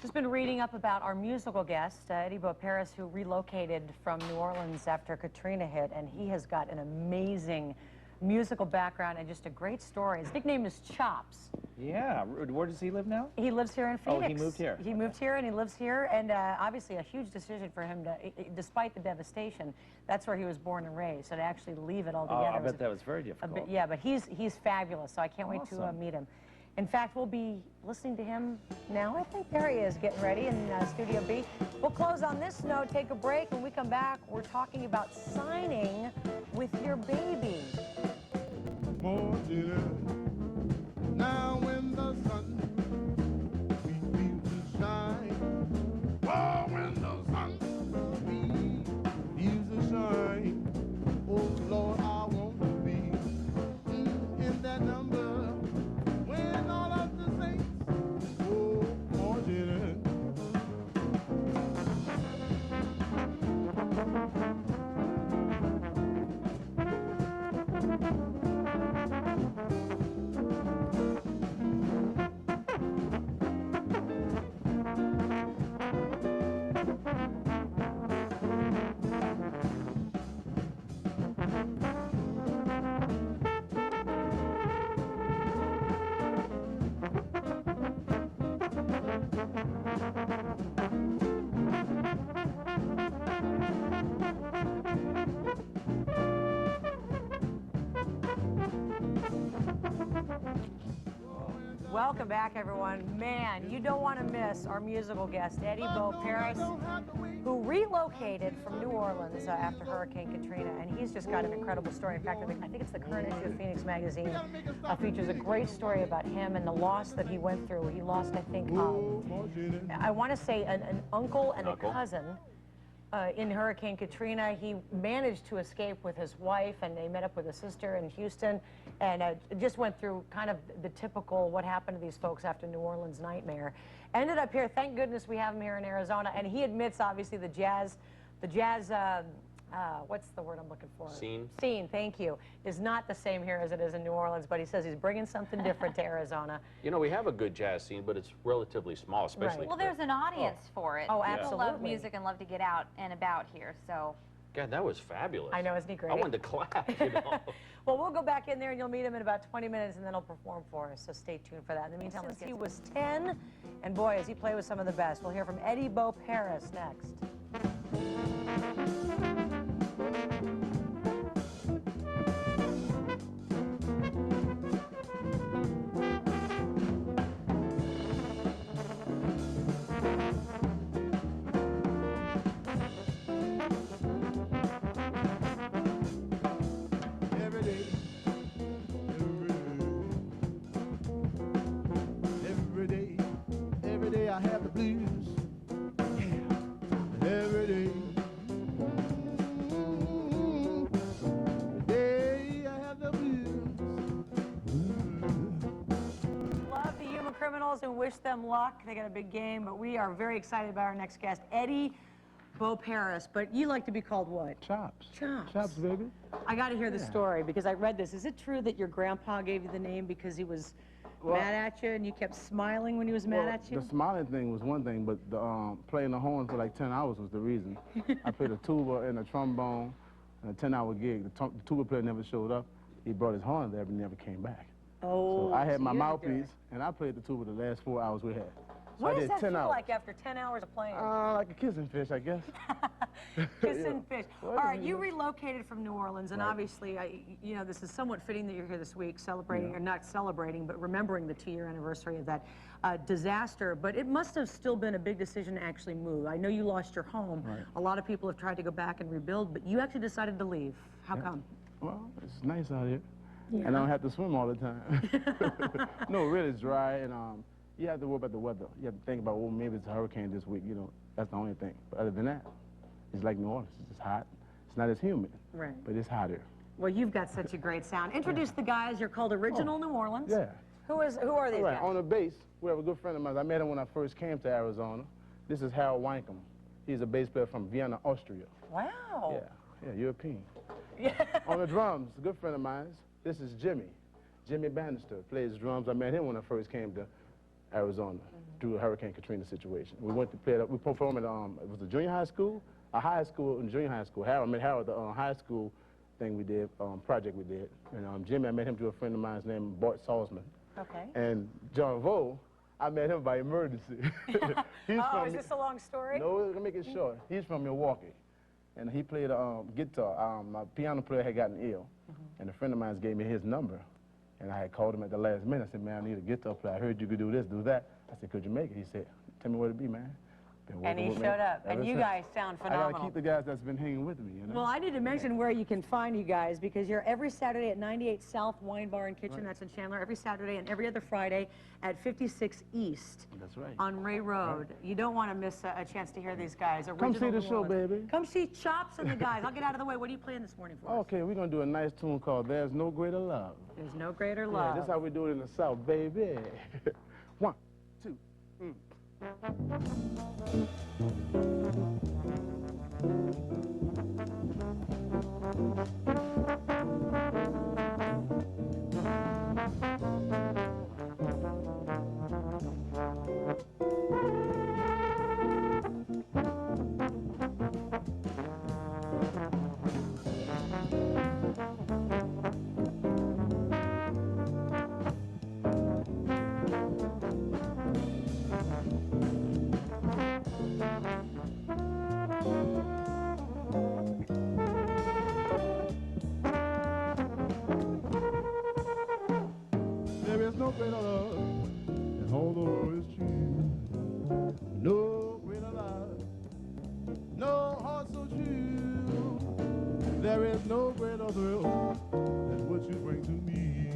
Just been reading up about our musical guest, Eddie Beauparis, who relocated from New Orleans after Katrina hit, and he has got an amazing musical background and just a great story. His nickname is Chops. Yeah, where does he live now? He lives here in Phoenix. Oh, he moved here. He moved here and he lives here, and obviously a huge decision for him to, despite the devastation, that's where he was born and raised, so to actually leave it all together. Oh, I bet that was very difficult. Yeah, but he's fabulous, so I can't wait to meet him. In fact, we'll be listening to him now. I think there he is, getting ready in Studio B. We'll close on this note, take a break. When we come back, we're talking about signing with your baby. Oh, dear. Now when the sun begins to shine, oh, when the sun begins to shine, oh, Lord, I want to be in that number. Welcome back, everyone. Man, you don't want to miss our musical guest, Eddie Beauparis, who relocated from New Orleans after Hurricane Katrina, and he's just got an incredible story. In fact, I think it's the current issue of Phoenix Magazine features a great story about him and the loss that he went through. He lost, I think, I want to say an uncle and a cousin. In Hurricane Katrina. He managed to escape with his wife, and they met up with a sister in Houston, and just went through kind of the typical what happened to these folks after New Orleans nightmare. Ended up here, thank goodness we have him here in Arizona, and he admits, obviously, the jazz, what's the word I'm looking for? Scene, thank you, is not the same here as it is in New Orleans, but he says he's bringing something different to Arizona. You know, we have a good jazz scene, but it's relatively small, especially. Well, there's an audience for it. Oh, People absolutely. love music and love to get out and about here, so. God, that was fabulous. I know, isn't he great? I wanted to clap, you know. Well, we'll go back in there and you'll meet him in about 20 minutes and then he'll perform for us, so stay tuned for that. In the meantime, since he was 10, and boy, has he played with some of the best. We'll hear from Eddie Beauparis next. I have the blues, yeah, every day. Today I have the blues. Love the Yuma Criminals and wish them luck. They got a big game, but we are very excited about our next guest, Eddie Beauparis. But you like to be called what? Chops. Chops. Chops, baby. I got to hear the story because I read this. Is it true that your grandpa gave you the name because he was mad at you and you kept smiling when he was mad at you? The smiling thing was one thing, but the playing the horn for like 10 hours was the reason. I played a tuba and a trombone in a 10-hour gig. The tuba player never showed up. He brought his horn there, but never came back. Oh, so I had my mouthpiece, and I played the tuba the last 4 hours we had. So what I does did that 10 feel hours. like after 10 hours of playing? Like a kissing fish, I guess. Kissing fish. All right, you relocated from New Orleans, and obviously, you know, this is somewhat fitting that you're here this week celebrating, or not celebrating, but remembering the 2-year anniversary of that disaster. But it must have still been a big decision to actually move. I know you lost your home. Right. A lot of people have tried to go back and rebuild, but you actually decided to leave. How come? Well, it's nice out here. Yeah. And I don't have to swim all the time. No, really, it's dry, and you have to worry about the weather. You have to think about, well, maybe it's a hurricane this week, you know. That's the only thing. But other than that, it's like New Orleans. It's just hot. It's not as humid, but it's hotter. Well, you've got such a great sound. Introduce the guys. You're called Original New Orleans. Yeah. Who are these guys? On the bass, we have a good friend of mine. I met him when I first came to Arizona. This is Harold Wankum. He's a bass player from Vienna, Austria. Wow. Yeah, European. Yeah. On the drums, a good friend of mine. This is Jimmy. Jimmy Bannister plays drums. I met him when I first came to Arizona. through a Hurricane Katrina situation. We went to play it. We performed at it was a junior high school, a high school, and junior high school. Harold, I met Harold, the high school thing we did, project we did. And Jimmy, I met him through a friend of mine named Bart Salzman. Okay. And John Vo, I met him by emergency. Is this a long story? No, let me make it short. He's from Milwaukee, and he played guitar. My piano player had gotten ill, and a friend of mine gave me his number, and I had called him at the last minute. I said, man, I need a guitar player. I heard you could do this, do that. I said, could you make it? He said, tell me where to be, man. And he showed up, and you guys sound phenomenal. I gotta keep the guys that's been hanging with me, you know? Well, I need to mention where you can find you guys, because you're every Saturday at 98 South Wine Bar and Kitchen, that's in Chandler, every Saturday, and every other Friday at 56 East. That's right. On Ray Road. You don't want to miss a chance to hear these guys. Come see the show, baby. Come see Chops and the guys. I'll get out of the way. What are you playing this morning for us? Okay, we're gonna do a nice tune called There's No Greater Love. There's no greater Yeah, love. that's how we do it in the South, baby. 1, 2, There is no greater love in all the world is true. No greater love, no heart so true. There is no greater thrill than what you bring to me.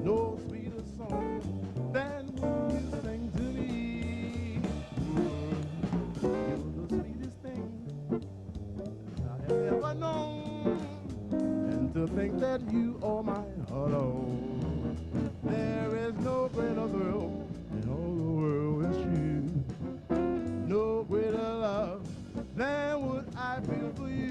No sweeter song than what you sing to me. You're the sweetest thing I have ever known. And to think that you are my heart own. There is no greater thrill in all the world is true. No greater love than what I feel for you.